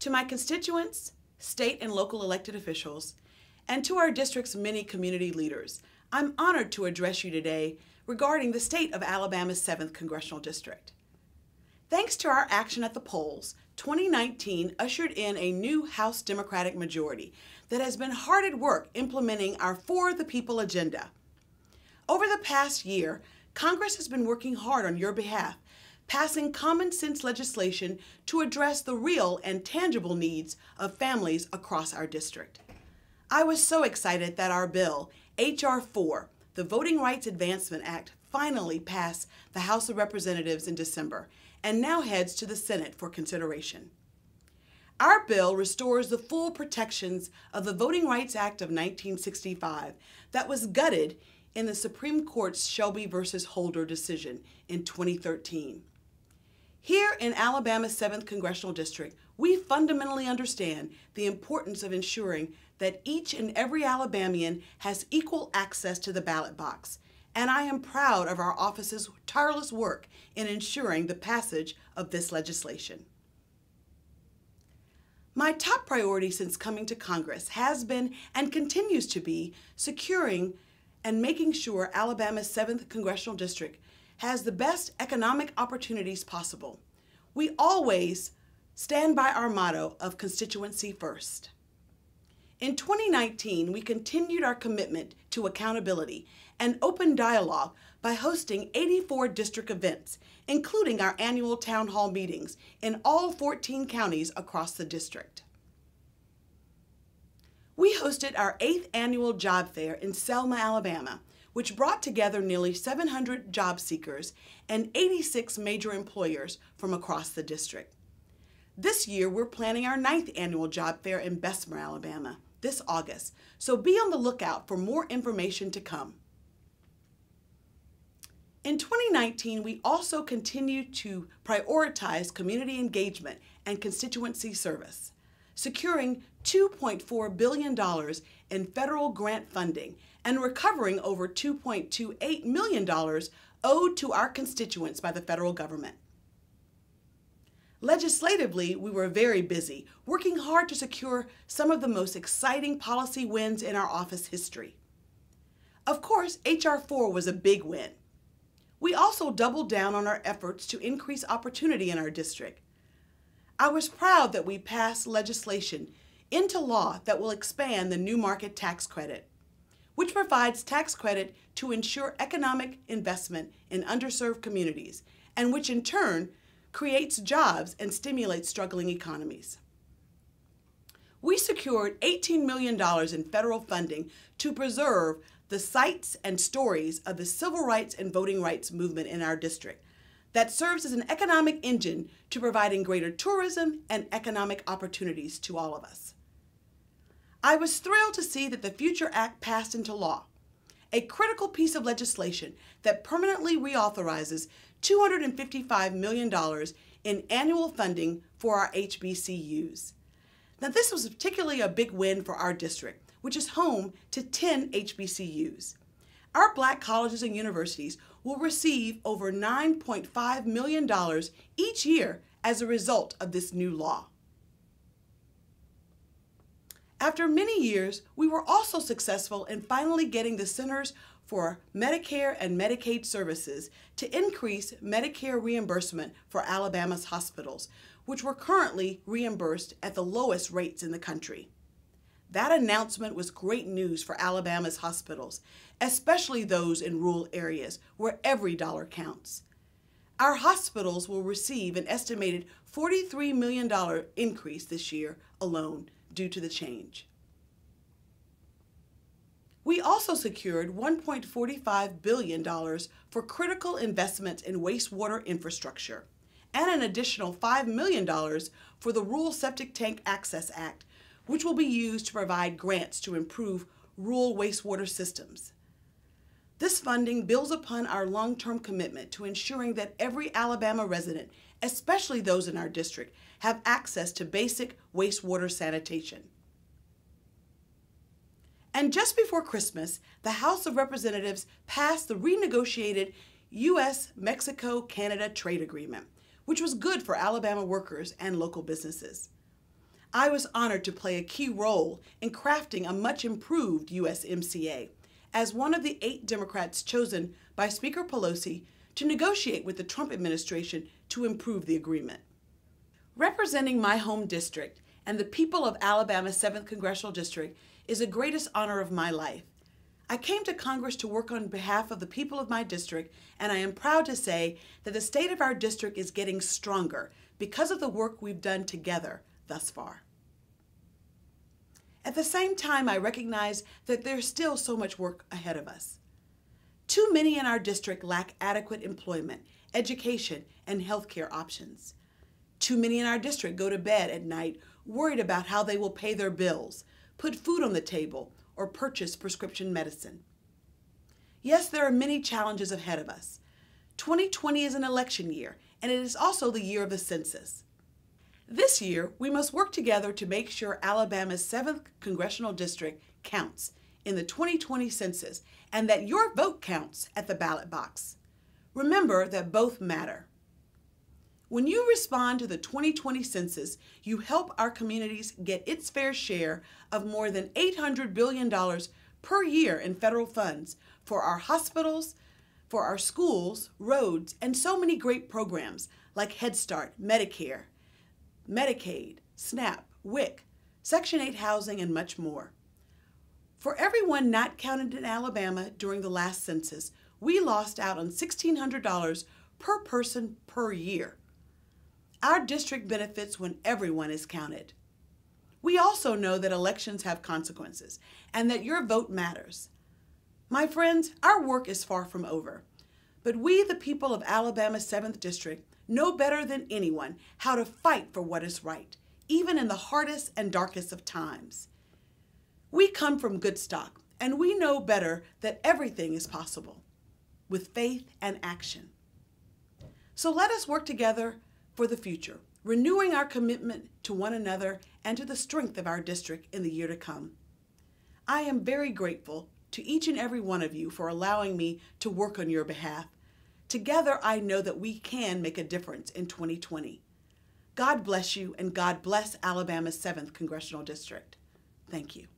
To my constituents, state and local elected officials, and to our district's many community leaders, I'm honored to address you today regarding the state of Alabama's 7th Congressional District. Thanks to our action at the polls, 2019 ushered in a new House Democratic majority that has been hard at work implementing our For the People agenda. Over the past year, Congress has been working hard on your behalf, passing common sense legislation to address the real and tangible needs of families across our district. I was so excited that our bill, H.R. 4, the Voting Rights Advancement Act, finally passed the House of Representatives in December and now heads to the Senate for consideration. Our bill restores the full protections of the Voting Rights Act of 1965 that was gutted in the Supreme Court's Shelby v. Holder decision in 2013. Here in Alabama's 7th Congressional District, we fundamentally understand the importance of ensuring that each and every Alabamian has equal access to the ballot box, and I am proud of our office's tireless work in ensuring the passage of this legislation. My top priority since coming to Congress has been and continues to be securing and making sure Alabama's 7th Congressional District has the best economic opportunities possible. We always stand by our motto of constituency first. In 2019, we continued our commitment to accountability and open dialogue by hosting 84 district events, including our annual town hall meetings in all 14 counties across the district. We hosted our 8th annual job fair in Selma, Alabama, which brought together nearly 700 job seekers and 86 major employers from across the district. This year, we're planning our 9th annual job fair in Bessemer, Alabama, this August, so be on the lookout for more information to come. In 2019, we also continued to prioritize community engagement and constituency service, securing $2.4 billion in federal grant funding and recovering over $2.28 million owed to our constituents by the federal government. Legislatively, we were very busy, working hard to secure some of the most exciting policy wins in our office history. Of course, H.R. 4 was a big win. We also doubled down on our efforts to increase opportunity in our district. I was proud that we passed legislation into law that will expand the New Market Tax Credit, which provides tax credit to ensure economic investment in underserved communities, and which in turn creates jobs and stimulates struggling economies. We secured $18 million in federal funding to preserve the sites and stories of the civil rights and voting rights movement in our district that serves as an economic engine to providing greater tourism and economic opportunities to all of us. I was thrilled to see that the Future Act passed into law, a critical piece of legislation that permanently reauthorizes $255 million in annual funding for our HBCUs. Now, this was particularly a big win for our district, which is home to 10 HBCUs. Our Black colleges and universities will receive over $9.5 million each year as a result of this new law. After many years, we were also successful in finally getting the Centers for Medicare and Medicaid Services to increase Medicare reimbursement for Alabama's hospitals, which were currently reimbursed at the lowest rates in the country. That announcement was great news for Alabama's hospitals, especially those in rural areas where every dollar counts. Our hospitals will receive an estimated $43 million increase this year alone due to the change. We also secured $1.45 billion for critical investments in wastewater infrastructure and an additional $5 million for the Rural Septic Tank Access Act, which will be used to provide grants to improve rural wastewater systems. This funding builds upon our long-term commitment to ensuring that every Alabama resident, especially those in our district, have access to basic wastewater sanitation. And just before Christmas, the House of Representatives passed the renegotiated U.S.-Mexico-Canada trade agreement, which was good for Alabama workers and local businesses. I was honored to play a key role in crafting a much improved USMCA as one of the 8 Democrats chosen by Speaker Pelosi to negotiate with the Trump administration to improve the agreement. Representing my home district and the people of Alabama's 7th Congressional District is the greatest honor of my life. I came to Congress to work on behalf of the people of my district, and I am proud to say that the state of our district is getting stronger because of the work we've done together thus far. At the same time, I recognize that there's still so much work ahead of us. Too many in our district lack adequate employment, education, and health care options. Too many in our district go to bed at night worried about how they will pay their bills, put food on the table, or purchase prescription medicine. Yes, there are many challenges ahead of us. 2020 is an election year, and it is also the year of the census. This year, we must work together to make sure Alabama's 7th Congressional District counts in the 2020 census and that your vote counts at the ballot box. Remember that both matter. When you respond to the 2020 census, you help our communities get its fair share of more than $800 billion per year in federal funds for our hospitals, for our schools, roads, and so many great programs like Head Start, Medicare, Medicaid, SNAP, WIC, Section 8 housing, and much more. For everyone not counted in Alabama during the last census, we lost out on $1,600 per person per year. Our district benefits when everyone is counted. We also know that elections have consequences and that your vote matters. My friends, our work is far from over, but we, the people of Alabama's 7th District, know better than anyone how to fight for what is right, even in the hardest and darkest of times. We come from good stock, and we know better that everything is possible with faith and action. So let us work together for the future, renewing our commitment to one another and to the strength of our district in the year to come. I am very grateful to each and every one of you for allowing me to work on your behalf. Together, I know that we can make a difference in 2020. God bless you, and God bless Alabama's 7th Congressional District. Thank you.